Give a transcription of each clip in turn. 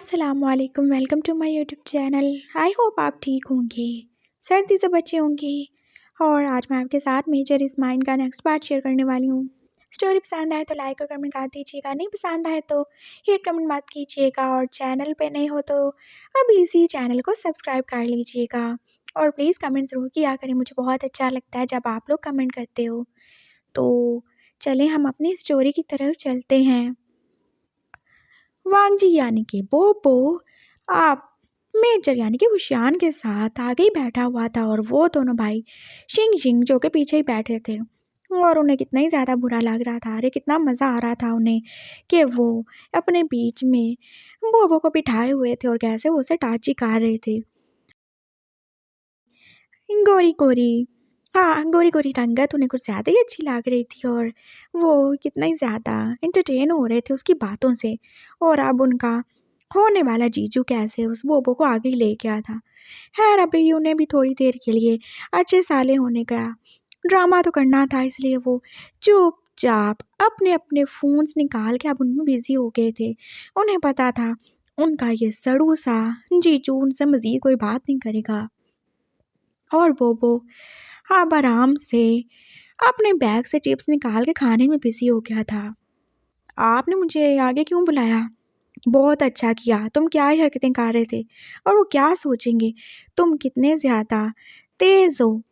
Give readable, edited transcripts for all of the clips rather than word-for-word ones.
अस्सलामुअलैकुम, welcome to my YouTube channel. I hope आप ठीक होंगे, सर्दी से बचे होंगे। और आज मैं आपके साथ मेजर इज़ माइंड का नेक्स्ट पार्ट शेयर करने वाली हूँ। स्टोरी पसंद आए तो लाइक और कमेंट कर दीजिएगा, नहीं पसंद आए तो हेट कमेंट मत कीजिएगा। और चैनल पे नए हो तो अभी इसी चैनल को सब्सक्राइब कर लीजिएगा। और प्लीज़ कमेंट ज़रूर किया करें, मुझे बहुत अच्छा लगता है जब आप लोग कमेंट करते हो। तो चलें हम अपनी स्टोरी की तरफ चलते हैं। वांगजी यानी कि बोबो आप मेजर यानी कि वुशियान के साथ आगे ही बैठा हुआ था और वो दोनों भाई शिंग शिंग जो के पीछे ही बैठे थे। और उन्हें कितना ही ज़्यादा बुरा लग रहा था, अरे कितना मज़ा आ रहा था उन्हें कि वो अपने बीच में बोबो को बिठाए हुए थे और कैसे वो उसे टाची कर रहे थे। गोरी गोरी, हाँ गोरी गोरी रंगत उन्हें कुछ ज़्यादा ही अच्छी लग रही थी और वो कितना ही ज़्यादा इंटरटेन हो रहे थे उसकी बातों से। और अब उनका होने वाला जीजू कैसे उस बोबो को आगे ले गया था। खैर अभी उन्हें भी थोड़ी देर के लिए अच्छे साले होने का ड्रामा तो करना था, इसलिए वो चुपचाप अपने अपने फ़ोन्स निकाल के अब उनमें बिज़ी हो गए थे। उन्हें पता था उनका ये सड़ू सा जीजू उनसे मज़ीद कोई बात नहीं करेगा। और बोबो अब आराम से अपने बैग से चिप्स निकाल के खाने में बिज़ी हो गया था। आपने मुझे आगे क्यों बुलाया? बहुत अच्छा किया, तुम क्या ही हरकतें कर रहे थे और वो क्या सोचेंगे? तुम कितने ज़्यादा तेज़ हो।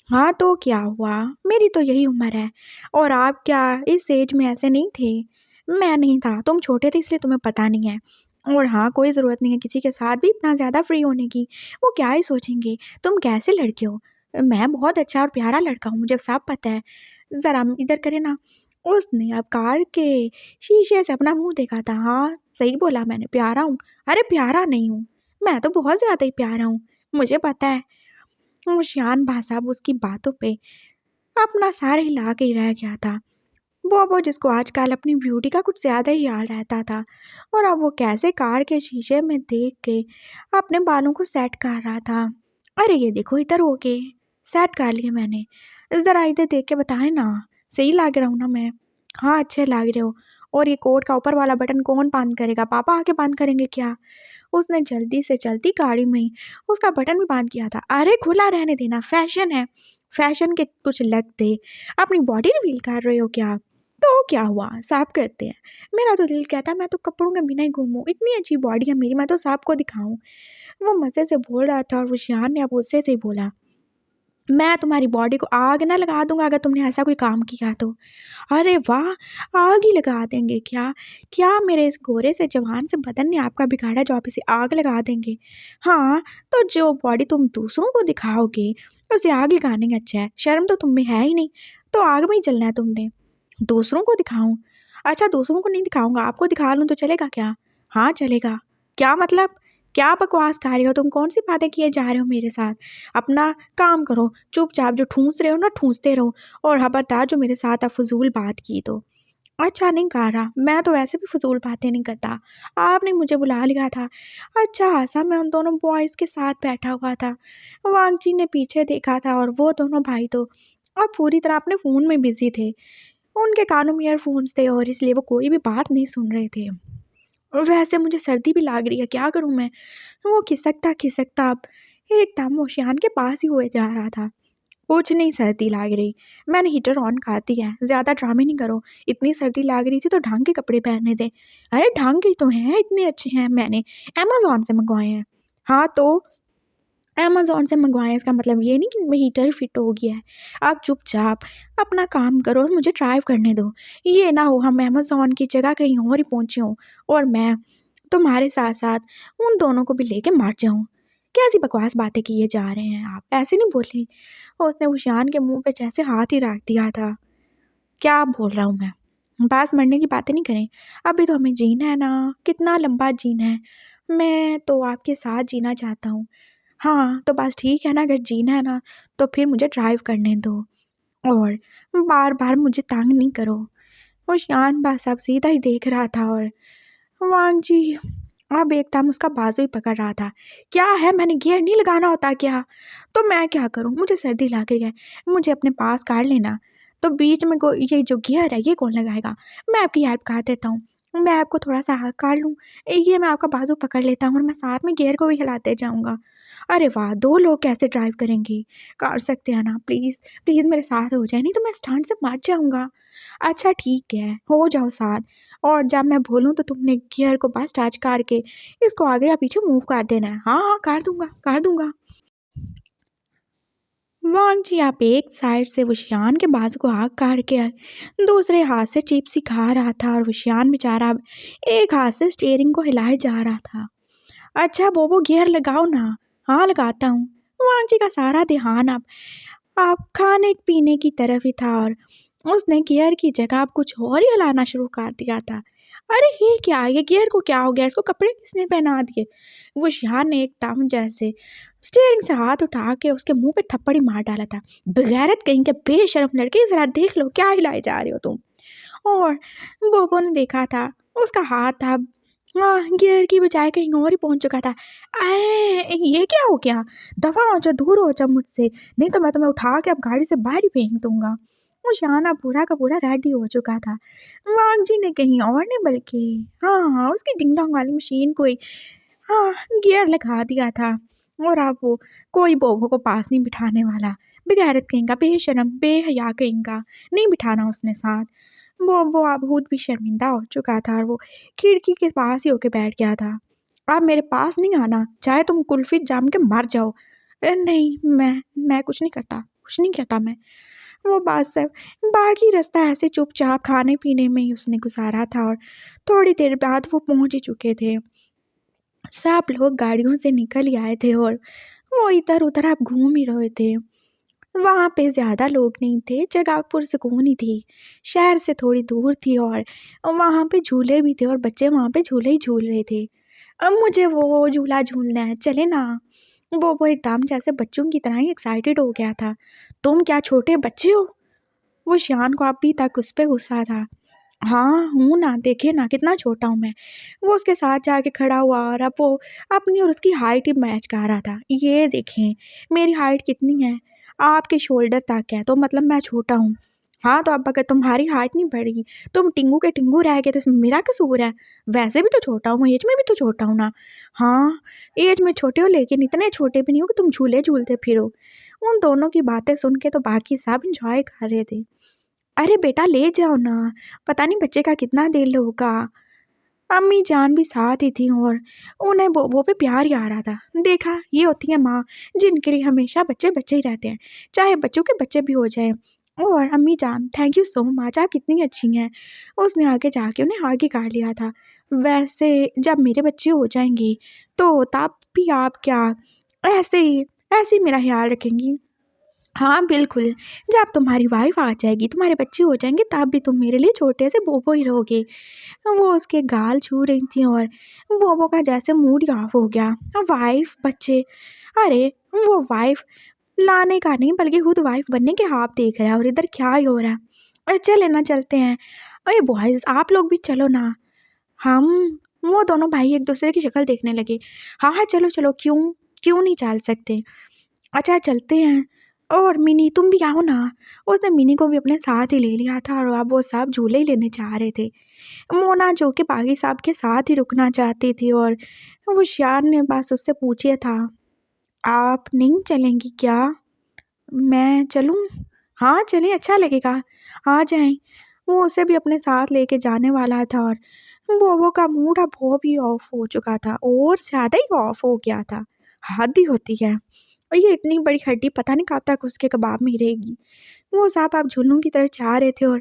हाँ तो क्या हुआ, मेरी तो यही उम्र है। और आप क्या इस एज में ऐसे नहीं थे? मैं नहीं था, तुम छोटे थे इसलिए तुम्हें पता नहीं है। और हाँ कोई ज़रूरत नहीं है किसी के साथ भी इतना ज़्यादा फ्री होने की, वो क्या ही सोचेंगे तुम कैसे लड़के हो। मैं बहुत अच्छा और प्यारा लड़का हूँ, मुझे सब पता है। ज़रा इधर करे ना। उसने अब कार के शीशे से अपना मुंह देखा था। हाँ सही बोला मैंने, प्यारा हूँ। अरे प्यारा नहीं हूँ, मैं तो बहुत ज़्यादा ही प्यारा हूँ, मुझे पता है। मुशियान भाई साहब उसकी बातों पे अपना सार हिला के ही रह गया था। बोबो जिसको आजकल अपनी ब्यूटी का कुछ ज़्यादा ही याद रहता था और अब वो कैसे कार के शीशे में देख के अपने बालों को सेट कर रहा था। अरे ये देखो इधर हो के सेट कर लिए मैंने, ज़रा इधर देख के बताएं ना, सही लग रहा हूँ ना मैं? हाँ अच्छे लग रहे हो। और ये कोट का ऊपर वाला बटन कौन बंद करेगा, पापा आके बंद करेंगे क्या? उसने जल्दी से जल्दी गाड़ी में ही उसका बटन भी बंद किया था। अरे खुला रहने देना, फैशन है, फैशन के कुछ लग दे। अपनी बॉडी रिवील कर रहे हो क्या? तो क्या हुआ, साफ करते हैं। मेरा तो दिल कहता है मैं तो कपड़ों के बिना ही घूमूं, इतनी अच्छी बॉडी है मेरी, मैं तो सबको दिखाऊं। वो मज़े से बोल रहा था और वो शियान ने अब उससे से ही बोला, मैं तुम्हारी बॉडी को आग ना लगा दूंगा अगर तुमने ऐसा कोई काम किया तो। अरे वाह, आग ही लगा देंगे क्या? क्या मेरे इस गोरे से जवान से बदन ने आपका बिगाड़ा जो आप इसे आग लगा देंगे? हाँ तो जो बॉडी तुम दूसरों को दिखाओगे उसे आग लगाने का अच्छा है, शर्म तो तुम में है ही नहीं। तो आग में ही चलना है तुमने? दूसरों को दिखाऊं? अच्छा दूसरों को नहीं दिखाऊंगा, आपको दिखा लूँ तो चलेगा क्या? हाँ चलेगा। क्या मतलब? क्या बकवास कर रहे हो तुम, कौन सी बातें किए जा रहे हो मेरे साथ? अपना काम करो, चुपचाप जो ठूंस रहे हो ना ठूंसते रहो। और खबरदार जो मेरे साथ आप फजूल बात की तो। अच्छा नहीं कर रहा, मैं तो वैसे भी फजूल बातें नहीं करता, आपने मुझे बुला लिया था। अच्छा हंसा, मैं उन दोनों बॉयज़ के साथ बैठा हुआ था। वांगजी ने पीछे देखा था और वो दोनों भाई तो अब पूरी तरह अपने फ़ोन में बिजी थे। उनके कानों में ईयरफोन्स थे और इसलिए वो कोई भी बात नहीं सुन रहे थे। और वैसे मुझे सर्दी भी लग रही है, क्या करूँ मैं? वो खिसकता खिसकता अब एकदम ओशियान के पास ही हुए जा रहा था। कुछ नहीं सर्दी लग रही, मैंने हीटर ऑन कर दिया है, ज़्यादा ड्रामे नहीं करो। इतनी सर्दी लग रही थी तो ढंग के कपड़े पहनने दे। अरे ढंग के तो हैं, इतने अच्छे हैं, मैंने अमेज़ॉन से मंगवाए हैं। हाँ तो अमेज़ॉन से मंगवाएँ इसका मतलब ये नहीं कि मैं हीटर फिट हो गया है। आप चुपचाप अपना काम करो और मुझे ड्राइव करने दो। ये ना हो हम अमेज़ॉन की जगह कहीं और ही पहुँचे हों और मैं तुम्हारे साथ-साथ उन दोनों को भी लेके मर जाऊँ। कैसी बकवास बातें किए जा रहे हैं आप, ऐसे नहीं बोली। और उसने उशान के मुँह पे जैसे हाथ ही रख दिया था। क्या बोल रहा हूँ मैं? बस मरने की बातें नहीं करें, अभी तो हमें जीना है ना, कितना लंबा जीना है। मैं तो आपके साथ जीना चाहता हूँ। हाँ, तो बस ठीक है ना, अगर जीना है ना, तो फिर मुझे ड्राइव करने दो और बार-बार मुझे तंग नहीं करो। वो शान बस अब सीधा ही देख रहा था और वांग जी अब एकदम उसका बाजू ही पकड़ रहा था। क्या है, मैंने गियर नहीं लगाना होता क्या? तो मैं क्या करूँ? मुझे सर्दी लग रही है, मुझे अपने पास कार लेना। तो बीच में ये जो गियर है, ये कौन लगाएगा? मैं आपकी हेल्प कर देता हूँ। मैं आपको थोड़ा-सा हाथ काट लूँ? ये मैं आपका बाजू पकड़ लेता हूँ और मैं साथ में गियर को भी हिलाते जाऊँगा। अरे वाह! 2 लोग कैसे ड्राइव करेंगे? कर सकते हैं ना प्लीज़, प्लीज़ मेरे साथ हो जाए, नहीं तो मैं स्टंट से मर जाऊँगा। अच्छा ठीक है, हो जाओ साथ और जब मैं बोलूँ तो तुमने गियर को बस टच करके इसको आगे या पीछे मूव कर देना है। हाँ, हाँ, कर दूँगा। वांग जी आप एक साइड से वशियान के बाजू को आग काट के दूसरे हाथ से चिप्स ही खा रहा था और वशियान बेचारा अब एक हाथ से स्टीयरिंग को हिलाए जा रहा था। अच्छा बोबो गियर लगाओ ना। हाँ लगाता हूँ। वांग जी का सारा ध्यान अब खाने पीने की तरफ ही था और उसने गियर की जगह अब कुछ और ही हिलाना शुरू कर दिया था। अरे ये क्या, ये गियर को क्या हो गया, इसको कपड़े किसने पहना दिए? वो शिहान ने एकदम जैसे स्टीयरिंग से हाथ उठा के उसके मुंह पे थप्पड़ ही मार डाला था। बेगैरत कहीं के बेशरम लड़के, जरा देख लो क्या हिलाए जा रहे हो तुम। और बोबो ने देखा था उसका हाथ था हाँ गियर की बजाय कहीं और ही पहुंच चुका था। अरे ये क्या हो गया, दफा हो जा, दूर हो जा मुझसे, नहीं तो मैं तुम्हें उठा के अब गाड़ी से बाहर ही फेंक दूंगा। वो शाना पूरा का पूरा रेडी हो चुका था। वांग जी ने कहीं और नहीं बल्कि हाँ हाँ उसकी डिंग डोंग वाली मशीन को ही हाँ गियर लगा दिया था। और अब वो कोई बोबो को पास नहीं बिठाने वाला। बेगैरत कहेंगा, बेशरम बेहया कहेंगा, नहीं बिठाना उसने साथ। वो अब खुद भी शर्मिंदा हो चुका था और वो खिड़की के पास ही होके बैठ गया था। अब मेरे पास नहीं आना, चाहे तुम कुल्फी जाम के मर जाओ। नहीं मैं कुछ नहीं करता मैं। वो बात सब बाकी रास्ता ऐसे चुपचाप खाने पीने में ही उसने गुजारा था और थोड़ी देर बाद वो पहुंच ही चुके थे। सब लोग गाड़ियों से निकल ही आए थे और वो इधर उधर अब घूम ही रहे थे। वहाँ पे ज़्यादा लोग नहीं थे, जगह पुरसुकून ही थी। शहर से थोड़ी दूर थी और वहाँ पे झूले भी थे और बच्चे वहाँ पे झूले ही झूल रहे थे। अब मुझे वो झूला झूलना है, चले ना। वो एकदम जैसे बच्चों की तरह ही एक्साइटेड हो गया था। तुम क्या छोटे बच्चे हो? वो शियान को अभी तक उस पे गुस्सा था। हाँ हूँ ना, देखिए ना कितना छोटा हूँ मैं। वो उसके साथ जाके खड़ा हुआ और अब वो अपनी और उसकी हाइट ही मैच कर रहा था। ये देखें मेरी हाइट कितनी है, आपके शोल्डर तक है, तो मतलब मैं छोटा हूँ। हाँ तो अब अगर तुम्हारी हाइट नहीं बढ़ी, तुम टिंगू के टिंगू रह गए तो इसमें मेरा कसूर है? वैसे भी तो छोटा हूँ, एज में भी तो छोटा हूँ ना। हाँ एज में छोटे हो लेकिन इतने छोटे भी नहीं हो कि तुम झूले झूलते फिरो। उन दोनों की बातें सुन के तो बाकी सब इंजॉय कर रहे थे। अरे बेटा ले जाओ ना, पता नहीं बच्चे का कितना दिल होगा। अम्मी जान भी साथ ही थी और उन्हें बोबो पे प्यार ही आ रहा था। देखा ये होती है माँ, जिनके लिए हमेशा बच्चे बच्चे ही रहते हैं, चाहे बच्चों के बच्चे भी हो जाए। और अम्मी जान थैंक यू सो मच, आप कितनी अच्छी हैं। उसने आगे जाके उन्हें आगे काट लिया था। वैसे जब मेरे बच्चे हो जाएंगे तो तब भी आप क्या ऐसे ही मेरा ख्याल रखेंगी? हाँ, बिल्कुल। जब तुम्हारी वाइफ़ आ जाएगी, तुम्हारे बच्चे हो जाएँगे, तब भी तुम मेरे लिए छोटे से बोबो ही रहोगे। वो उसके गाल छू रही थी और बोबो का जैसे मूड ही ऑफ हो गया। वाइफ़, बच्चे, अरे! वो वाइफ़ लाने का नहीं बल्कि खुद वाइफ़ बनने के ख्वाब देख रहा है और इधर क्या ही हो रहा है। चलें ना, चलते हैं। अरे बॉयज़ आप लोग भी चलो ना। हम वो दोनों भाई एक-दूसरे की शक्ल देखने लगे। हाँ, हाँ, चलो, चलो क्यों नहीं चल सकते? अच्छा चलते हैं। और मिनी तुम भी आओ ना। उसने मिनी को भी अपने साथ ही ले लिया था और अब वो सब झूले ही लेने जा रहे थे। मोना जो कि बाकी साहब के साथ ही रुकना चाहती थी और होशियार ने बस उससे पूछा था, आप नहीं चलेंगी क्या? मैं चलूँ? हाँ चलें, अच्छा लगेगा, आ जाएं। वो उसे भी अपने साथ लेके जाने वाला था और बोबो का मूड अब वो भी ऑफ हो चुका था और ज़्यादा ही ऑफ हो गया था। हद ही होती है, और ये इतनी बड़ी हड्डी पता नहीं कब तक उसके कबाब में ही रहेगी। वो साहब आप झूलों की तरफ जा रहे थे और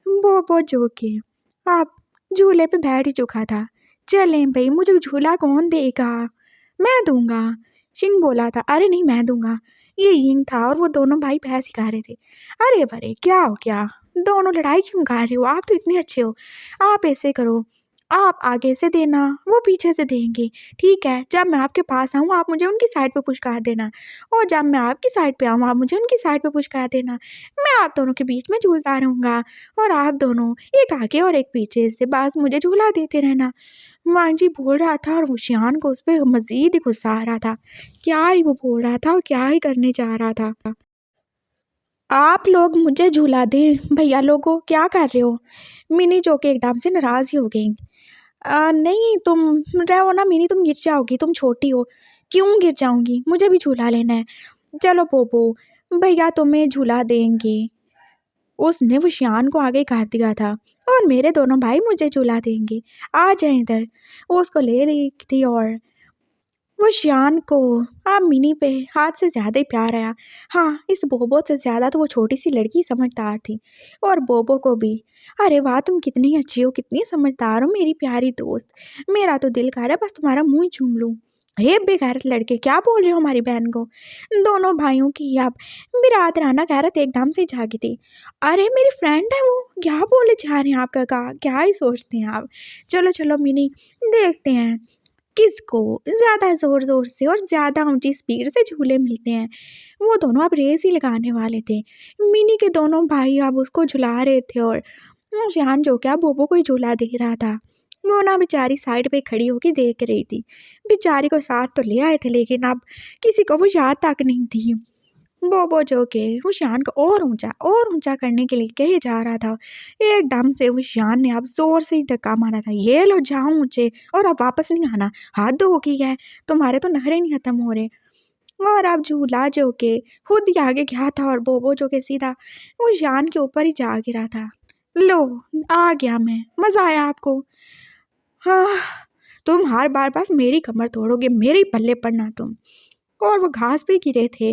बोबो जो कि आप झूले पे बैठ ही चुका था। चलें भई, मुझे झूला कौन देगा? मैं दूँगा। शिंग बोला था, अरे नहीं मैं दूँगा। ये यिंग था और वो दोनों भाई भैंस ही खा रहे थे। अरे बरे क्या हो गया? दोनों लड़ाई क्यों कर रहे हो? आप तो इतने अच्छे हो। आप ऐसे करो, आप आगे से देना, वो पीछे से देंगे। ठीक है, जब मैं आपके पास आऊँ आप मुझे उनकी साइड पे पुश कर देना और जब मैं आपकी साइड पे आऊँ आप मुझे उनकी साइड पे पुश कर देना। मैं आप दोनों के बीच में झूलता रहूँगा और आप दोनों एक आगे और एक पीछे से बस मुझे झूला देते रहना। मांझी बोल रहा था और वशियान को उस पे मज़ीद ही गुस्सा आ रहा था। क्या ही वो बोल रहा था और क्या ही करने जा रहा था। आप लोग मुझे झूला दें, भैया लोगों क्या कर रहे हो? मिनी जो कि एकदम से नाराज़ ही हो गई। नहीं तुम रहो ना मिनी, तुम गिर जाओगी, तुम छोटी हो। क्यों गिर जाऊंगी, मुझे भी झूला लेना है। चलो पोपो, भैया तुम्हें झूला देंगे। उसने वो शियान को आगे कर दिया था, और मेरे दोनों भाई मुझे झूला देंगे। आ जाए इधर। वो उसको ले रही थी और वो शियान को अब मिनी पे हाथ से ज़्यादा ही प्यार आया। हाँ, इस बोबो से ज़्यादा तो वो छोटी सी लड़की समझदार थी, और बोबो को भी। अरे वाह, तुम कितनी अच्छी हो, कितनी समझदार हो मेरी प्यारी दोस्त। मेरा तो दिल कर रहा है बस तुम्हारा मुंह ही चूम लूँ। हे बेगैरत लड़के, क्या बोल रहे हो हमारी बहन को। दोनों भाइयों की अब बिरात राना गैरत एकदम से जागी थी। अरे मेरी फ्रेंड है वो, क्या बोले जा रहे हैं आप काका, क्या ही सोचते हैं आप। चलो चलो मिनी, देखते हैं किसको ज़्यादा ज़ोर ज़ोर से और ज़्यादा ऊंची स्पीड से झूले मिलते हैं। वो दोनों अब रेस ही लगाने वाले थे। मिनी के दोनों भाई अब उसको झुला रहे थे, और शान जो क्या बोबो को ही झूला दे रहा था। मोना बेचारी साइड पे खड़ी होकर देख रही थी। बेचारी को साथ तो ले आए थे, लेकिन अब किसी को वो याद तक नहीं थी। बोबो जो के हुशियान को और ऊंचा करने के लिए कहे जा रहा था। एकदम से हुशियान ने अब जोर से ही धक्का मारा था। ये लो जाओ ऊंचे, और अब वापस नहीं आना, हाथ धो हो गया, तुम्हारे तो नखरे नहीं खत्म हो रहे। और अब झूला जो के खुद ही आगे गया था, और बोबो जो के सीधा हुशियान के ऊपर ही जा गिरा था। लो, आ गया मैं, मजा आया आपको। हाँ, तुम हर बार बस मेरी कमर तोड़ोगे, मेरे ही पल्ले पड़ना तुम। और वो घास पे गिरे थे।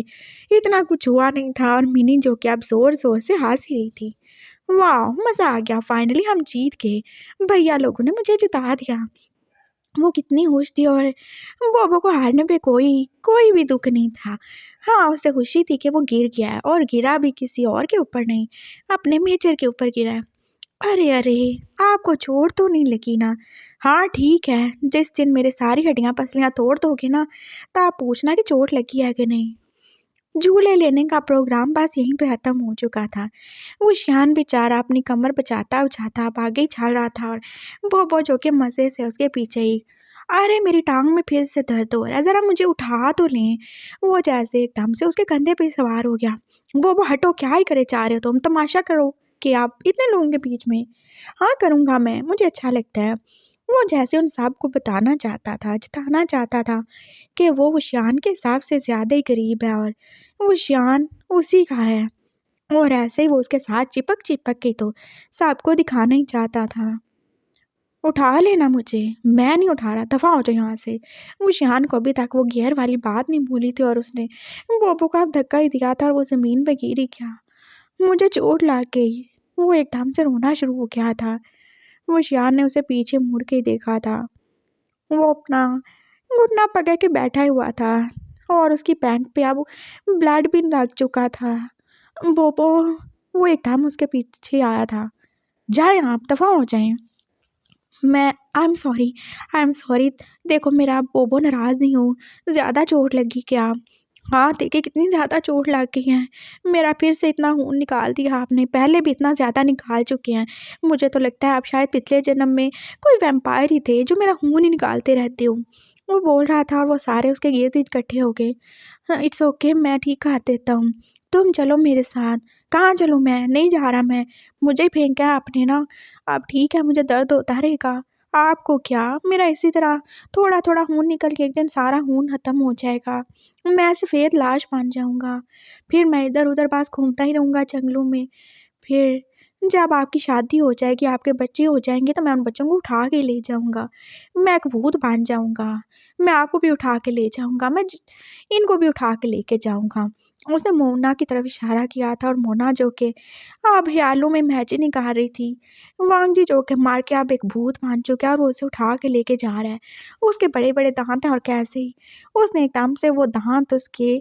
इतना कुछ हुआ नहीं था, और मिनी जो कि अब जोर जोर से हंस रही थी। वाह, मजा आ गया, फाइनली हम जीत गए, भैया लोगों ने मुझे जिता दिया। वो कितनी खुश थी, और बोबो को हारने पे कोई कोई भी दुख नहीं था। हाँ, उसे खुशी थी कि वो गिर गया है, और गिरा भी किसी और के ऊपर नहीं, अपने मेजर के ऊपर गिरा है। अरे अरे, आपको चोट तो नहीं लगी ना। हाँ ठीक है, जिस दिन मेरे सारी हड्डियां पसलियां तोड़ दोगे ना, तब पूछना कि चोट लगी है कि नहीं। झूले लेने का प्रोग्राम बस यहीं पे ख़त्म हो चुका था। वो शियान बेचारा अपनी कमर बचाता बचाता अब आगे ही चल रहा था, और बोबो जो कि मज़े से उसके पीछे ही। अरे मेरी टांग में फिर से दर्द हो रहा है, ज़रा मुझे उठा तो लें। वो जैसे एकदम से उसके कंधे पे सवार हो गया। बोबो हटो, क्या ही करे जा रहे हो तुम, तमाशा करो कि आप इतने लोगों के बीच में। हाँ करूँगा मैं, मुझे अच्छा लगता है। वो जैसे उन सबको बताना चाहता था, जताना चाहता था कि वो शियान के हिसाब से ज़्यादा ही करीब है, और वो शियान उसी का है। और ऐसे ही वो उसके साथ चिपक चिपक के तो सबको दिखाना ही चाहता था। उठा लेना मुझे, मैं नहीं उठा रहा, दफ़ा हो जाओ यहाँ से। वो शियान को अभी तक वो गियर वाली बात नहीं भूली थी, और उसने बोबो को अब धक्का ही दिया था, और वो ज़मीन पे गिरी क्या। मुझे चोट लग गई। वो एकदम से रोना शुरू हो गया था। वो शियान ने उसे पीछे मुड़ के देखा था। वो अपना घुटना पकड़ के बैठा हुआ था, और उसकी पैंट पे अब ब्लड भी लग चुका था। बोबो, वो एकदम उसके पीछे आया था। जाए आप, दफ़ा हो जाएं। मैं आई एम सॉरी। देखो मेरा बोबो, नाराज़ नहीं हो, ज़्यादा चोट लगी क्या। हाँ देखिए, कितनी ज़्यादा चोट लग गई है। मेरा फिर से इतना खून निकाल दिया आपने, पहले भी इतना ज़्यादा निकाल चुके हैं। मुझे तो लगता है आप शायद पिछले जन्म में कोई वैम्पायर ही थे, जो मेरा खून ही निकालते रहते हो। वो बोल रहा था, और वो सारे उसके गिर्द इकट्ठे हो गए। हाँ इट्स ओके, मैं ठीक कर देता हूँ, तुम चलो मेरे साथ। कहाँ चलूँ मैं, नहीं जा रहा मैं, मुझे ही फेंका है आपने ना। अब ठीक है, मुझे दर्द होता रहेगा। आपको क्या, मेरा इसी तरह थोड़ा थोड़ा खून निकल के एक दिन सारा खून ख़त्म हो जाएगा। मैं सफ़ेद लाश बन जाऊँगा। फिर मैं इधर उधर बस घूमता ही रहूँगा जंगलों में। फिर जब आपकी शादी हो जाएगी, आपके बच्चे हो जाएंगे, तो मैं उन बच्चों को उठा के ले जाऊँगा। मैं एक भूत बन जाऊँगा। मैं आपको भी उठा के ले जाऊँगा, इनको भी उठा के लेके जाऊँगा। उसने मोना की तरफ इशारा किया था, और मोना जो कि अब ख्यालों में इमेजिन कर रही थी। वांगजी जो कि मार के अब एक भूत बन चुका है, और वो उसे उठा के लेके जा रहा है। उसके बड़े बड़े दांत हैं, और कैसे ही उसने एकदम से वो दांत उसके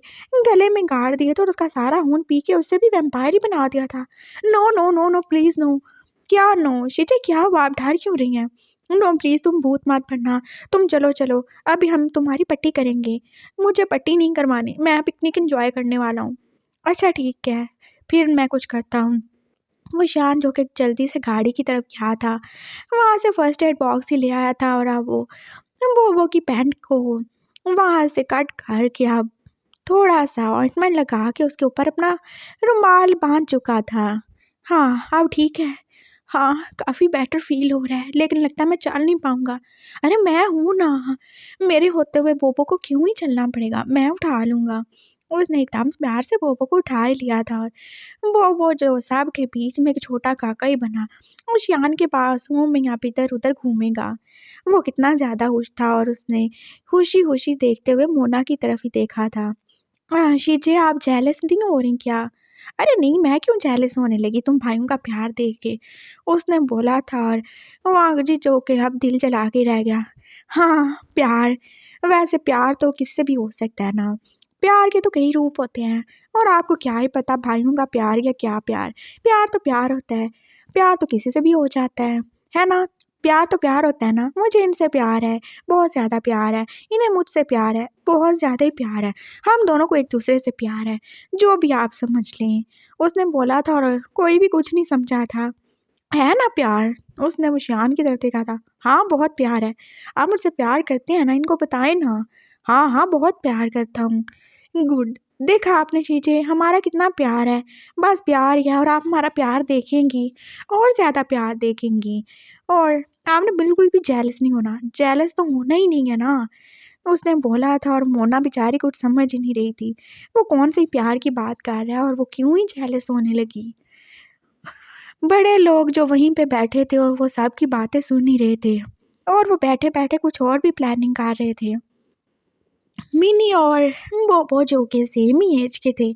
गले में गाड़ दिए थे, और उसका सारा खून पी के उससे भी वैम्पायर ही बना दिया था। No no no no please no. क्या नो शीचे, क्या हुआ, आप डर क्यों रही हैं। नो प्लीज़, तुम भूत मत बनना। तुम चलो चलो, अभी हम तुम्हारी पट्टी करेंगे। मुझे पट्टी नहीं करवानी, मैं पिकनिक एंजॉय करने वाला हूँ। अच्छा ठीक है, फिर मैं कुछ करता हूँ। वो शान जो कि जल्दी से गाड़ी की तरफ गया था, वहाँ से फर्स्ट एड बॉक्स ही ले आया था, और अब वो बोबो की पैंट को वहाँ से कट करके अब थोड़ा सा ऑइंटमेंट लगा के उसके ऊपर अपना रुमाल बांध चुका था। हाँ अब ठीक है। हाँ, काफ़ी बेटर फ़ील हो रहा है, लेकिन लगता है मैं चल नहीं पाऊँगा। अरे मैं हूँ ना, मेरे होते हुए बोबो को क्यों ही चलना पड़ेगा, मैं उठा लूँगा। उसने एकदम प्यार से बोबो को उठा ही लिया था और बोबो जो सबके बीच में एक छोटा काका ही बना, उस यान के पासों में आप इधर-उधर घूमेगा। वो कितना ज़्यादा खुश था और उसने खुशी-खुशी देखते हुए मोना की तरफ ही देखा था। शीजे आप जेलस नहीं हो रही क्या? अरे नहीं, मैं क्यों जेलस होने लगी तुम भाइयों का प्यार देख के? उसने बोला था और वागजी जो के अब दिल जला के रह गया। हाँ, प्यार, वैसे प्यार तो किससे भी हो सकता है ना। प्यार के तो कई रूप होते हैं और आपको क्या ही पता भाइयों का प्यार या क्या प्यार। प्यार तो प्यार होता है, प्यार तो किसी से भी हो जाता है ना? प्यार तो प्यार होता है ना, मुझे इनसे प्यार है, बहुत ज़्यादा प्यार है, इन्हें मुझसे प्यार है, बहुत ज़्यादा ही प्यार है। हम दोनों को एक-दूसरे से प्यार है, जो भी आप समझ लें। उसने बोला था और कोई भी कुछ नहीं समझा था। है ना प्यार? उसने मुस्कान की तरफ देखा था। हाँ, बहुत प्यार है। आप मुझसे प्यार करते हैं ना, इनको बताएँ ना। हाँ, हाँ, बहुत प्यार करता हूँ। गुड, देखा आपने चीज़ें, हमारा कितना प्यार है। बस प्यार ही है और आप हमारा प्यार देखेंगी और ज़्यादा प्यार देखेंगी और आपने बिल्कुल भी जेलस नहीं होना। जेलस तो होना ही नहीं है ना। उसने बोला था और मोना बेचारी कुछ समझ ही नहीं रही थी। वो कौन से प्यार की बात कर रहा है और वो क्यों ही जेलस होने लगी। बड़े लोग जो वहीं पे बैठे थे और वो सबकी बातें सुन ही रहे थे और वो बैठे-बैठे कुछ और भी प्लानिंग कर रहे थे। मिनी और बोबो जो कि सेम ही एज के थे,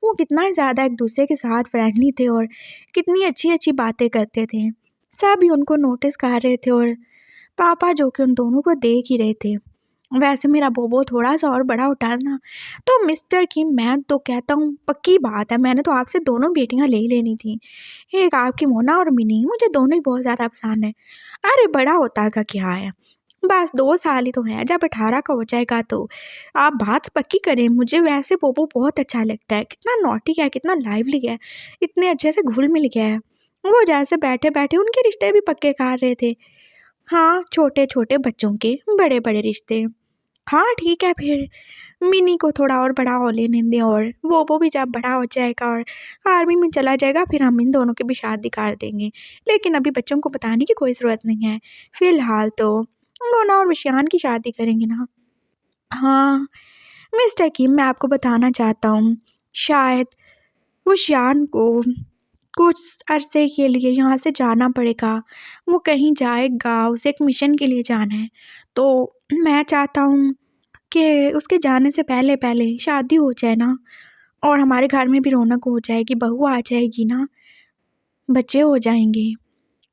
वो कितना ज़्यादा एक-दूसरे के साथ फ्रेंडली थे और कितनी अच्छी-अच्छी बातें करते थे। सभी उनको नोटिस कर रहे थे और पापा जो कि उन दोनों को देख ही रहे थे। वैसे मेरा बोबो थोड़ा-सा और बड़ा होता है ना, तो मिस्टर किम मैं तो कहता हूँ पक्की बात है, मैंने तो आपसे दोनों बेटियाँ ले ही लेनी थी। एक आपकी मोना और मिनी, मुझे दोनों ही बहुत ज़्यादा पसंद है। अरे बड़ा होता का क्या है, बस 2 साल ही तो है, जब 18 का हो जाएगा तो आप बात पक्की करें। मुझे वैसे बोबो बहुत अच्छा लगता है, कितना नॉटी है, कितना लाइवली है, इतने अच्छे से घुल-मिल गया है। वो जैसे बैठे-बैठे उनके रिश्ते भी पक्के कर रहे थे। हाँ, छोटे-छोटे बच्चों के बड़े-बड़े रिश्ते। हाँ, ठीक है फिर, मिनी को थोड़ा और बड़ा हो लेने दें और वो भी जब बड़ा हो जाएगा और आर्मी में चला जाएगा फिर हम इन दोनों की भी शादी कर देंगे। लेकिन अभी बच्चों को बताने की कोई ज़रूरत नहीं है। फ़िलहाल तो मोना और विशान की शादी करेंगे ना। हाँ, मिस्टर किम मैं आपको बताना चाहता हूँ, शायद विशान को कुछ अरसे के लिए यहाँ से जाना पड़ेगा। वो कहीं जाएगा, उसे एक मिशन के लिए जाना है। तो मैं चाहता हूँ कि उसके जाने से पहले-पहले शादी हो जाए ना और हमारे घर में भी रौनक हो जाएगी, बहू आ जाएगी ना, बच्चे हो जाएँगे।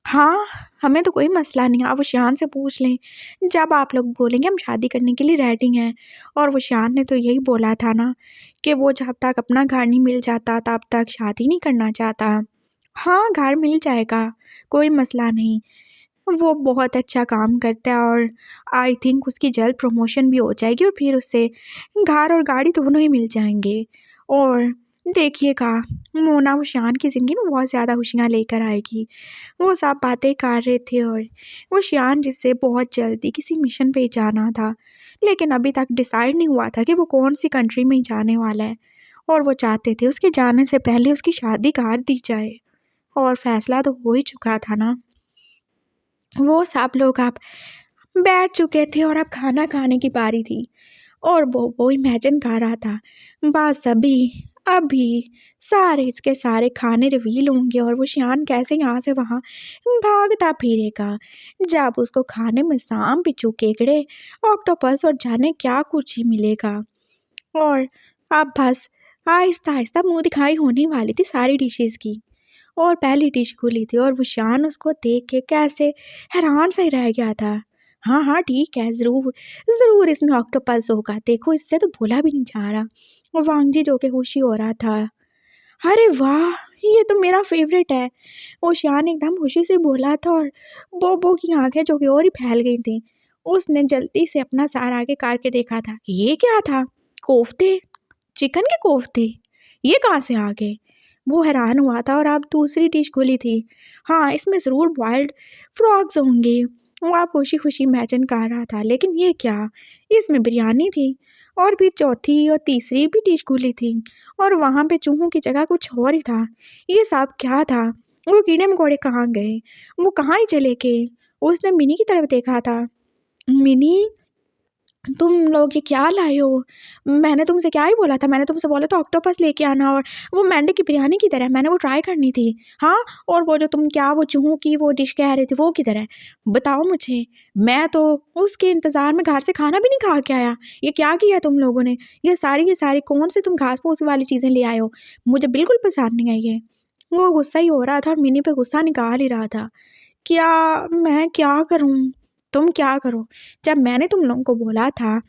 हाँ, हमें तो कोई मसला नहीं है, आप उषान से पूछ लें। जब आप लोग बोलेंगे हम शादी करने के लिए रेडी हैं और उषान ने तो यही बोला था ना कि वो जब तक अपना घर नहीं मिल जाता तब तक शादी नहीं करना चाहता। हाँ, घर मिल जाएगा, कोई मसला नहीं। वो बहुत अच्छा काम करता है और आई थिंक उसकी जल्द प्रमोशन भी हो जाएगी और फिर उसे घर और गाड़ी दोनों ही मिल जाएँगे। और देखिएगा, मोना वो शान की ज़िंदगी में बहुत ज़्यादा खुशियाँ लेकर आएगी। वो सब बातें कर रहे थे और वो शान जिससे बहुत जल्दी किसी मिशन पे जाना था, लेकिन अभी तक डिसाइड नहीं हुआ था कि वो कौन-सी कंट्री में जाने वाला है और वो चाहते थे उसके जाने से पहले उसकी शादी कर दी जाए और फ़ैसला तो हो ही चुका था ना। वो सब लोग अब बैठ चुके थे और अब खाना खाने की बारी थी और वो इमेजिन कर रहा था बस अभी सारे इसके सारे खाने रिवील होंगे और वो शियान कैसे यहाँ से वहाँ भागता फिरेगा जब उसको खाने में सांप बिच्छू केकड़े ऑक्टोपस और जाने क्या कुछ ही मिलेगा। और अब बस आहिस्ता आहिस्ता मुंह दिखाई होने वाली थी सारी डिशेस की और पहली डिश खुली थी और विशान उसको देख के कैसे हैरान सा ही रह गया था। हाँ हाँ ठीक है, ज़रूर ज़रूर इसमें ऑक्टोपस होगा, देखो इससे तो बोला भी नहीं जा रहा। और वांगजी जो के खुशी हो रहा था, अरे वाह ये तो मेरा फेवरेट है। ओशियान एकदम खुशी से बोला था और बोबो की आंखें जो कि और ही फैल गई थी। उसने जल्दी से अपना सार आगे करके देखा था, ये क्या था? कोफ्ते, चिकन के कोफ्ते, ये कहाँ से आ गए? वो हैरान हुआ था और अब दूसरी डिश खुली थी। हाँ, इसमें ज़रूर बॉइल्ड फ्रॉग्स होंगे। वो आप खुशी-खुशी इमेजिन कर रहा था, लेकिन ये क्या? इसमें बिरयानी थी और फिर चौथी और तीसरी भी डिश खुली थी और वहाँ पे चूहों की जगह कुछ और ही था। ये सब क्या था? वो कीड़े मकोड़े कहाँ गए, वो कहाँ ही चले गए। उसने मिनी की तरफ देखा था। मिनी, तुम लोग ये क्या लाए हो? मैंने तुमसे क्या ही बोला था, मैंने तुमसे बोला था ऑक्टोपस लेके आना, और वो मेंढक की बिरयानी किधर है, मैंने वो ट्राई करनी थी। हाँ, और वो जो तुम क्या वो चूहों की वो डिश कह रहे थे वो किधर है, बताओ मुझे। मैं तो उसके इंतज़ार में घर से खाना भी नहीं खा के आया। ये क्या किया तुम लोगों ने? ये सारी कौन से तुम घास फूस वाली चीज़ें ले आए हो? मुझे बिल्कुल पसंद नहीं आई ये। वो गुस्सा ही हो रहा था और मिनी पे गुस्सा निकाल ही रहा था। क्या, मैं क्या करूँ? तुम क्या करो? जब मैंने तुम लोगों को बोला था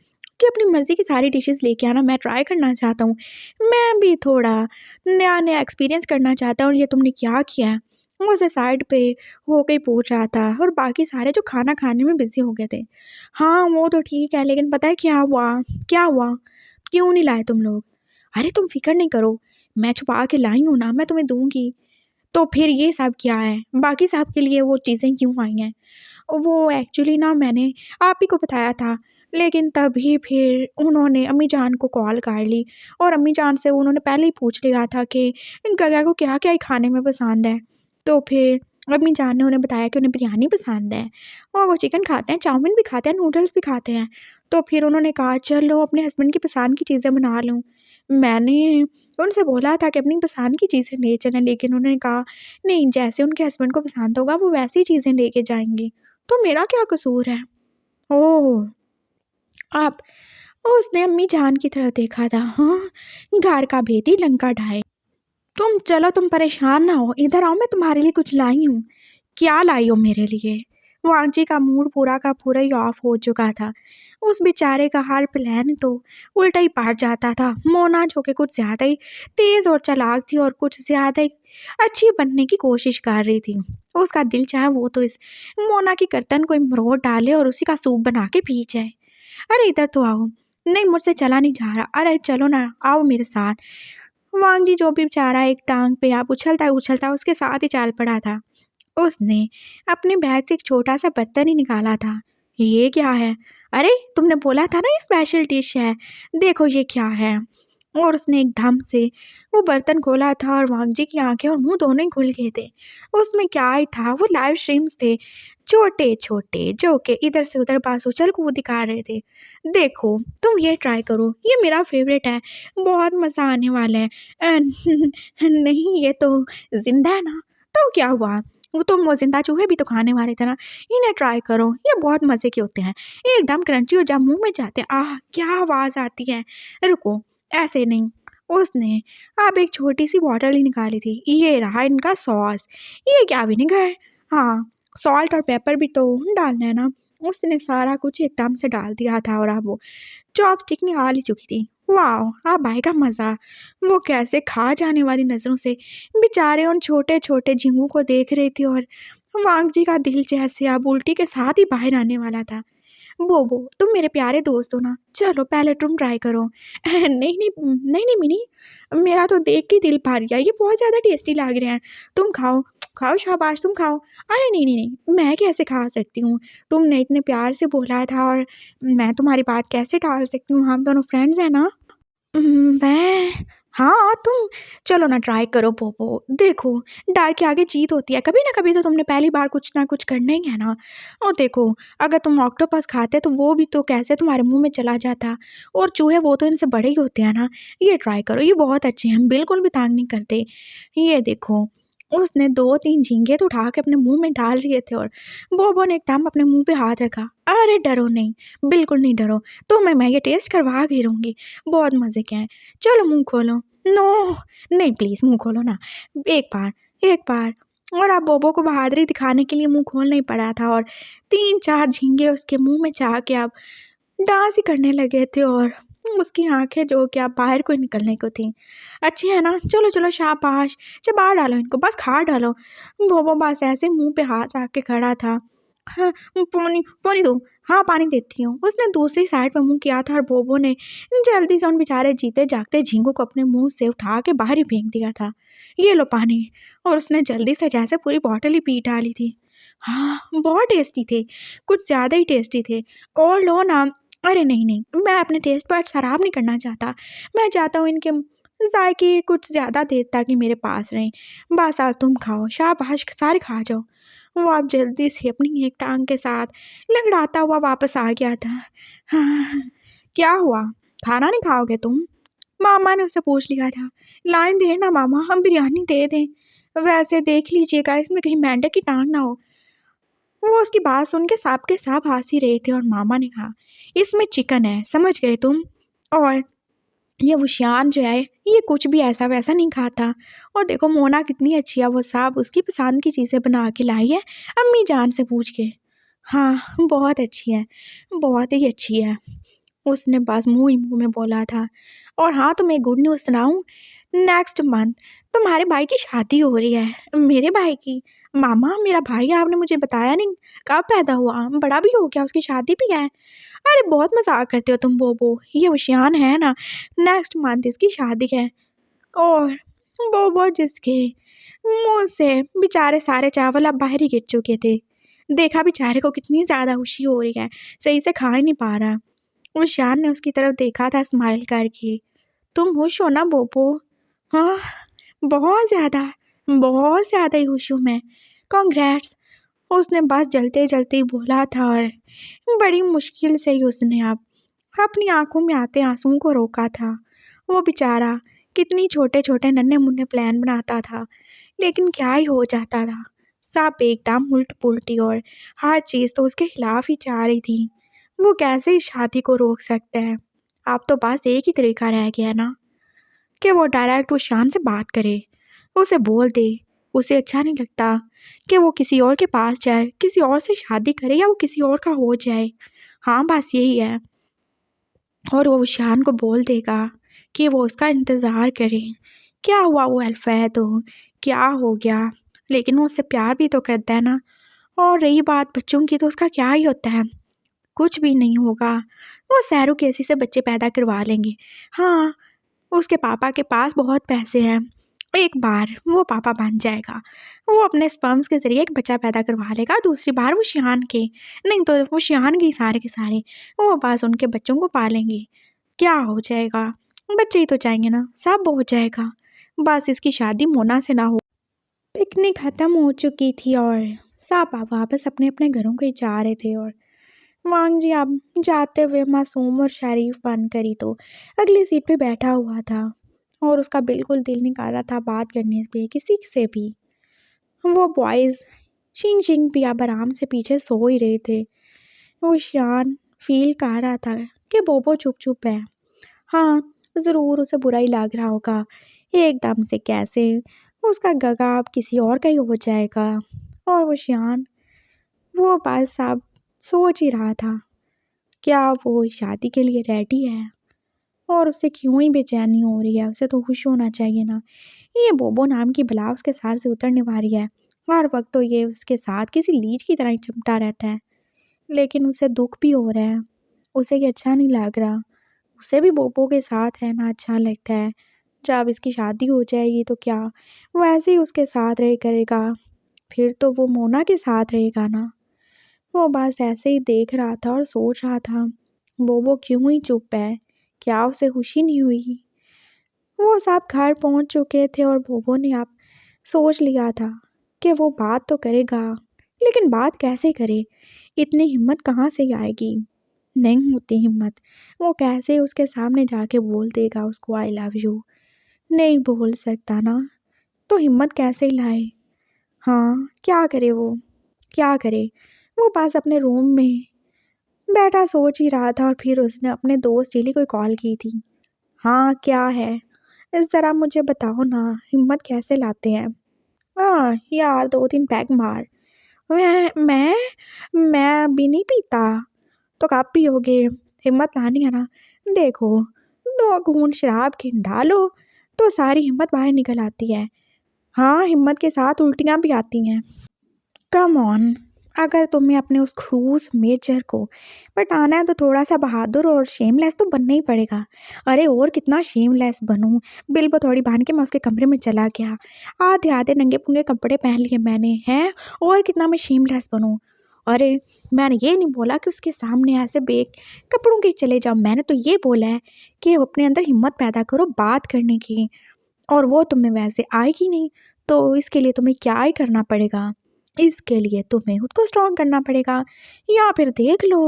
कि अपनी मर्ज़ी की सारी डिशेज़ लेके आना, मैं ट्राई करना चाहता हूँ। मैं भी थोड़ा नया-नया एक्सपीरियंस करना चाहता हूँ और ये तुमने क्या किया है? वो उसे साइड पे होके ही पूछ रहा था और बाकी सारे जो खाना खाने में बिज़ी हो गए थे। हाँ, वो तो ठीक है, लेकिन पता है क्या हुआ? क्या हुआ? क्यों नहीं लाए तुम लोग? अरे तुम फ़िक्र नहीं करो, मैं छुपा के लाई हूँ ना, मैं तुम्हें दूँगी। तो फिर ये सब क्या है? बाकी सब के लिए वो चीज़ें क्यों आई हैं? वो एक्चुअली ना मैंने आप ही को बताया था, लेकिन तभी फिर उन्होंने अम्मी जान को कॉल कर ली और अम्मी जान से उन्होंने पहले ही पूछ लिया था कि गया को क्या-क्या ही खाने में पसंद है। तो फिर अम्मी जान ने उन्हें बताया कि उन्हें बिरयानी पसंद है और वो चिकन खाते हैं, चाउमीन भी खाते हैं, नूडल्स भी खाते हैं। तो फिर उन्होंने कहा चलो अपने हस्बैंड की पसंद की चीज़ें बना लूँ। मैंने उनसे बोला था कि अपनी पसंद की चीज़ें ले चलें, लेकिन उन्होंने कहा नहीं, जैसे उनके हस्बैंड को पसंद होगा वो वैसी ही चीज़ें लेके जाएँगे। तो मेरा क्या कसूर है? ओह! आप उसने अम्मी जान की तरफ देखा था। हाँ, घर का भेदी लंका ढाए। तुम चलो, तुम परेशान ना हो, इधर आओ, मैं तुम्हारे लिए कुछ लाई हूँ। क्या लाई हो मेरे लिए? वांची का मूड पूरा का पूरा ही ऑफ हो चुका था। उस बेचारे का हर प्लान तो उल्टा ही पड़ जाता था। मोना जो कि कुछ ज़्यादा ही तेज़ और चालाक थी और कुछ ज़्यादा ही अच्छी बनने की कोशिश कर रही थी। उसका दिल चाहे वो तो इस मोना की गर्दन को ही मरोड़ डाले और उसी का सूप बना के पी जाए। अरे इधर तो आओ। नहीं, मुझसे चला नहीं जा रहा। अरे चलो ना, आओ मेरे साथ। वांगी जो भी बेचारा एक टांग पे आप उछलता उसके साथ ही चल पड़ा था। उसने अपने बैग से एक छोटा-सा बर्तन ही निकाला था। ये क्या है? अरे! तुमने बोला था ना ये स्पेशल डिश है, देखो ये क्या है? और उसने एकदम से वो बर्तन खोला था और वांगजी की आँखें और मुँह दोनों ही खुल गए थे। उसमें क्या ही था, वो लाइव स्ट्रीम्स थे, छोटे-छोटे जो कि इधर से उधर बस उछल-कूद दिखा रहे थे। देखो, तुम ये ट्राई करो, ये मेरा फ़ेवरेट है, बहुत मज़ा आने वाला है। नहीं, ये तो ज़िंदा है ना? तो क्या हुआ? वो ज़िंदा चूहे भी तो खाने वाले थे ना, इन्हें ट्राई करो, ये बहुत मज़े के होते हैं, एकदम क्रंची और जब मुँह में जाते हैं, आह! क्या आवाज़ आती है। रुको, ऐसे नहीं। उसने अब एक छोटी-सी बॉटल ही निकाली थी, ये रहा इनका सॉस, ये क्या विनेगर, हाँ, सॉल्ट और पेपर भी तो डालना है ना। उसने सारा कुछ एकदम से डाल दिया था और अब वो चॉपस्टिक निकाल ही चुकी थी। वाओ! अब आएगा मज़ा। वो कैसे खा जाने वाली नज़रों से बेचारे उन छोटे-छोटे झींगों को देख रही थी और वांगजी का दिल जैसे अब उल्टी के साथ ही बाहर आने वाला था। बोबो, तुम मेरे प्यारे दोस्त हो ना, चलो पहले तुम ट्राई करो। नहीं, मिनी, मेरा तो देख के दिल भर गया, ये बहुत ज़्यादा टेस्टी लग रहे हैं। तुम खाओ, खाओ शाबाश तुम खाओ। अरे नहीं, मैं कैसे खा सकती हूँ? तुमने इतने प्यार से बोला था और मैं तुम्हारी बात कैसे टाल सकती हूँ? हम दोनों फ्रेंड्स हैं ना? मैं, हाँ, तुम चलो ना ट्राई करो पोपो। देखो, डर के आगे जीत होती है। कभी ना कभी तो तुमने पहली बार कुछ ना कुछ करना ही है ना। और देखो, अगर तुम ऑक्टोपस खाते तो वो भी तो कैसे तुम्हारे मुँह में चला जाता। और चूहे वो तो इनसे बड़े ही होते हैं ना। ये ट्राई करो, ये बहुत अच्छे हैं, बिल्कुल भी तंग नहीं करते। ये देखो, उसने 2-3 झींगे तो उठा के अपने मुँह में डाल लिए थे और बोबो ने एकदम अपने मुँह पे हाथ रखा। अरे डरो नहीं, बिल्कुल नहीं डरो। तुम्हें मैं ये टेस्ट करवा के रहूँगी। बहुत मज़े के हैं। चलो मुँह खोलो। नो! नहीं प्लीज़ मुँह खोलो ना। एक बार और अब बोबो को बहादुरी दिखाने के लिए मुँह खोलना ही पड़ा था और 3-4 झींगे उसके मुँह में जाके अब डांस ही करने लगे थे और उसकी आँखें जो कि अब बाहर को ही निकलने को थीं। अच्छी है ना? चलो शाबाश! चबा डालो इनको, बस खा डालो। बोबो बस ऐसे मुँह पे हाथ रख के खड़ा था। हाँ, पानी दो। हाँ, पानी देती हूँ। उसने दूसरी साइड पे मुँह किया था और बोबो ने जल्दी से उन बेचारे जीते-जागते झींगों को अपने मुँह से उठा के बाहर ही फेंक दिया था। ये लो पानी। और उसने जल्दी से जैसे पूरी बॉटल ही पी डाली थी। हाँ, बहुत टेस्टी थे, कुछ ज़्यादा ही टेस्टी थे। और लो ना। अरे नहीं, मैं अपने टेस्ट बड्स ख़राब नहीं करना चाहता। मैं चाहता हूँ इनके जायके कुछ ज़्यादा देर तक ही मेरे पास रहें। बस अब तुम खाओ, शाबाश सारे खा जाओ। वो अब जल्दी से अपनी एक टांग के साथ लंगड़ाता हुआ वापस आ गया था। हाँ, क्या हुआ, खाना नहीं खाओगे तुम? मामा ने उससे पूछ लिया था। लाइन दे ना मामा, हम बिरयानी दे दें। वैसे देख लीजिएगा इसमें कहीं मेंढक की टांग ना हो। वो उसकी बात सुन के सब हंस ही रहे थे और मामा ने कहा, इसमें चिकन है, समझ गए तुम? और ये वुशियान जो है ये कुछ भी ऐसा वैसा नहीं खाता। और देखो मोना कितनी अच्छी है, वो सब उसकी पसंद की चीज़ें बना के लाई है अम्मी जान से पूछ के। हाँ बहुत अच्छी है, बहुत ही अच्छी है, उसने बस मुंह ही मुंह में बोला था। और हाँ तुम्हें गुड न्यूज़ सुनाऊँ, नेक्स्ट मंथ तुम्हारे भाई की शादी हो रही है। मेरे भाई की? मामा मेरा भाई आपने मुझे बताया नहीं, कब पैदा हुआ, बड़ा भी हो गया, उसकी शादी भी है? अरे बहुत मजाक करते हो तुम बोबो, ये उशियान है ना, नेक्स्ट मंथ इसकी शादी है। और बोबो जिसके मुंह से बेचारे सारे चावल अब बाहर ही गिर चुके थे। देखा बेचारे को कितनी ज़्यादा खुशी हो रही है, सही से खा ही नहीं पा रहा। उशियान ने उसकी तरफ देखा था स्माइल करके। तुम खुश हो ना बोबो? हाँ बहुत ज़्यादा ही खुश हूँ मैं, कॉन्ग्रेट्स। उसने बस जलते जलते बोला था और बड़ी मुश्किल से ही उसने अब अपनी आंखों में आते आंसुओं को रोका था। वो बेचारा कितनी छोटे छोटे नन्हे मुन्ने प्लान बनाता था, लेकिन क्या ही हो जाता था, सब एकदम उल्ट पुल्टी और हर चीज़ तो उसके खिलाफ ही जा रही थी। वो कैसे इस शादी को रोक सकता है? अब तो बस एक ही तरीका रह गया ना, कि वो डायरेक्ट उस शान से बात करे, उसे बोल दे। उसे अच्छा नहीं लगता कि वो किसी और के पास जाए, किसी और से शादी करे या वो किसी और का हो जाए। हाँ बस यही है। और वो शान को बोल देगा कि वो उसका इंतज़ार करे। क्या हुआ, वो अल्फा है तो क्या हो गया, लेकिन वो उससे प्यार भी तो करता है ना। और रही बात बच्चों की, तो उसका क्या ही होता है, कुछ भी नहीं होगा। वो सैरू कैसी से बच्चे पैदा करवा लेंगे। हाँ उसके पापा के पास बहुत पैसे हैं, एक बार वो पापा बन जाएगा, वो अपने स्पर्म्स के ज़रिए एक बच्चा पैदा करवा लेगा, दूसरी बार वो शियान के, नहीं तो वो शियान के सारे के सारे वो बस उनके बच्चों को पालेंगे। क्या हो जाएगा, बच्चे ही तो चाहिए ना, सब हो जाएगा। बस इसकी शादी मोना से ना हो। पिकनिक ख़त्म हो चुकी थी और सब अब वापस अपने अपने घरों को ही जा रहे थे। और वांग जी अब जाते हुए मासूम और शरीफ बनकर ही तो अगली सीट पे बैठा हुआ था और उसका बिल्कुल दिल नहीं कर रहा था बात करने पे किसी से भी। वो बॉयज़ शिंग शिंग भी अब आराम से पीछे सो ही रहे थे। वो शान फील कर रहा था कि बोबो चुप चुप है। हाँ ज़रूर उसे बुरा ही लग रहा होगा एकदम से कैसे उसका गगा अब किसी और का ही हो जाएगा। और वो शान वो बस अब सोच ही रहा था, क्या वो शादी के लिए रेडी है? और उससे क्यों ही बेचैनी हो रही है, उसे तो खुश होना चाहिए ना। ये बोबो नाम की बला उसके सार से उतरने वाली है, हर वक्त तो ये उसके साथ किसी लीच की तरह ही चिमटा रहता है। लेकिन उसे दुख भी हो रहा है, उसे ये अच्छा नहीं लग रहा। उसे भी बोबो के साथ रहना अच्छा लगता है। जब इसकी शादी हो जाएगी तो क्या वो ऐसे ही उसके साथ रह करेगा? फिर तो वो मोना के साथ रहेगा ना। वो बस ऐसे ही देख रहा था और सोच रहा था, बोबो क्यों ही चुप है, क्या उसे खुशी नहीं हुई? वो सब घर पहुंच चुके थे और बोबो ने अब सोच लिया था कि वो बात तो करेगा, लेकिन बात कैसे करे, इतनी हिम्मत कहाँ से आएगी? नहीं होती हिम्मत। वो कैसे उसके सामने जाके बोल देगा उसको आई लव यू? नहीं बोल सकता ना, तो हिम्मत कैसे लाए? हाँ क्या करे वो, क्या करे? वो बस अपने रूम में बैठा सोच ही रहा था और फिर उसने अपने दोस्त जिली को कॉल की थी। हाँ क्या है, इस तरह मुझे बताओ ना, हिम्मत कैसे लाते हैं? हाँ यार 2-3 पैग मार। मैं अभी नहीं पीता। तो कब पियोगे? हिम्मत लानी है ना, देखो 2 घूंट शराब के डालो तो सारी हिम्मत बाहर निकल आती है। हाँ हिम्मत के साथ उल्टियाँ भी आती हैं। कम ऑन, अगर तुम्हें अपने उस खड़ूस मेजर को पटाना है तो थोड़ा सा बहादुर और शेमलेस तो बनना ही पड़ेगा। अरे और कितना शेमलेस बनूं, बिल बथौड़ी बांध के मैं उसके कमरे में चला गया, आधे आधे नंगे पुंगे कपड़े पहन लिए मैंने हैं, और कितना मैं शेमलेस बनूं? अरे मैंने ये नहीं बोला कि उसके सामने ऐसे बेक कपड़ों के चले जाओ, मैंने तो ये बोला है कि अपने अंदर हिम्मत पैदा करो बात करने की। और वो तुम्हें वैसे आएगी नहीं, तो इसके लिए तुम्हें क्या ही करना पड़ेगा, इसके लिए तुम्हें खुद को स्ट्रॉन्ग करना पड़ेगा। या फिर देख लो,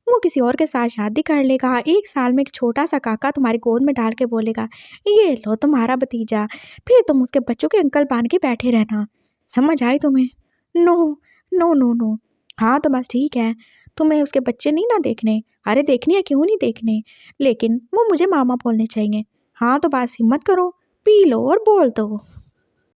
वो किसी और के साथ शादी कर लेगा, 1 साल में एक छोटा सा काका तुम्हारी गोद में डाल के बोलेगा ये लो तुम्हारा भतीजा, फिर तुम उसके बच्चों के अंकल बन के बैठे रहना। समझ आई तुम्हें? No, no no no. हाँ तो बस ठीक है, तुम्हें उसके बच्चे नहीं ना देखने, अरे देखने या क्यों नहीं देखने, लेकिन वो मुझे मामा बोलने चाहिए। हाँ तो बस हिम्मत करो, पी लो और बोल दो।